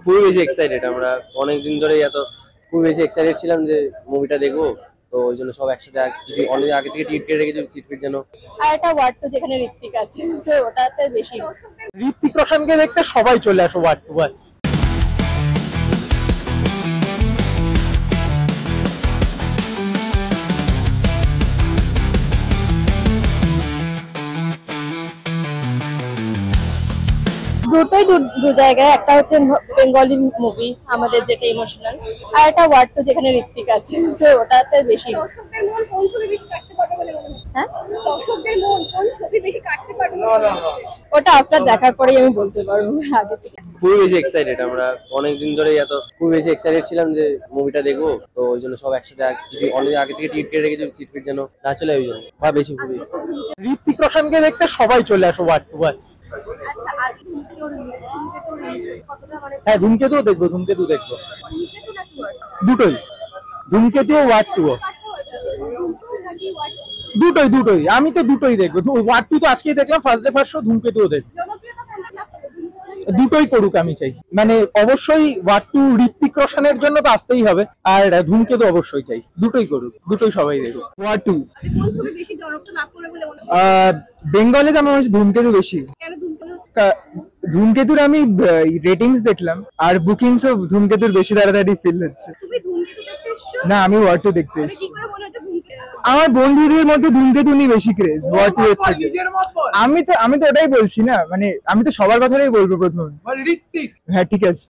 খুবই বেশি এক্সাইটেড আমরা অনেকদিন ধরেই খুব বেশি এক্সাইটেড ছিলাম যে মুভিটা দেখবো। তো ওই জন্য সব একসাথে কিছু অনেক আগে থেকে টিকিট কেটে রেখেছি সিট ফিট যেন। আর একটা ওয়ার্ড টু যেখানে ঋত্বিক আছে, তো ওটাতে বেশি। ঋত্বিক রোশনকে দেখতে সবাই চলে আসো ওয়ার্ড টু বাস। দুটোই দু জায়গায়, একটা হচ্ছে বেঙ্গলি মুভি আমাদের যেটা ইমোশনাল, আর একটা ওয়ার্ড টু যেখানে ঋত্বিক আছে, তো ওটাতে বেশি। দর্শকদের মন কোন ছবি বেশি কাটতে পারবে বলে মনে হয়? হ্যাঁ, দর্শকদের মন কোন ছবি বেশি কাটতে পারবে বলে মনে হয়? ওটা আফটার দেখার পরেই আমি বলতে পারবো, আগে থেকে। খুবই বেশি এক্সাইটেড আমরা অনেকদিন ধরেই খুব বেশি এক্সাইটেড ছিলাম যে মুভিটা দেখবো। তো ওই জন্য সব একসাথে কিছু অনেক আগে থেকে টিকিট কেটে রেখেছি সিট ফিট যেন না চলে, ওই জন্য বা বেশি খুবই। ঋত্বিক রোশনকে দেখতে সবাই চলে আসো ওয়ার্ড টু বাস। আচ্ছা, আর ধূমকেতু কতটা মানে হ্যাঁ, ধূমকেতুও দেখবো, ধূমকেতু দেখবো, ধূমকেতু নাকি ওয়ার্ড? দুটোই, ধূমকেতুও ওয়ার্ড টুও, ধূমকেতু নাকি ওয়ার্ড? দুটোই দুটোই। আমি তো দুটোই দেখবো। ওয়ার্ড টু তো আজকেই দেখলাম, ফার্স্ট ডে ফার্স্ট শো, ধূমকেতুও দেখবো। জনপ্রিয়তা কেমন লাগছে? দুটোই করুক, আমি চাই। মানে অবশ্যই ওয়ার্ড টু ঋত্বিক রোশনের জন্য তো আসতেই হবে, আর ধূমকেতু অবশ্যই চাই। দুটোই করুক, দুটোই সবাই দেখুক। ওয়ার্ড টু কোন ছবি বেশি জনপ্রিয় লাভ করে বলে মনে হয়? বেঙ্গলে আমার হচ্ছে ধূমকেতু বেশি। কেন ধূমকেতু? ধূমকেতুর আমি রেটিংস দেখলাম, আর বুকিংস ও ধূমকেতুর বেশি তাড়াতাড়ি ফিল হচ্ছে। তুমি ধূমকেতু দেখতে এসছো? না, আমি ওয়ার্ড টু দেখতে কি এসেছি। করে মনে হচ্ছে ধূমকেতু? আমার বন্ধুদের মধ্যে ধূমকেতু নিয়ে বেশি ক্রেজ ওয়ার্ড টু এর থেকে। আমি তো ওটাই বলছি না, মানে আমি তো সবার কথাই বলবো প্রথমে। ঋত্বিক। হ্যাঁ, ঠিক আছে।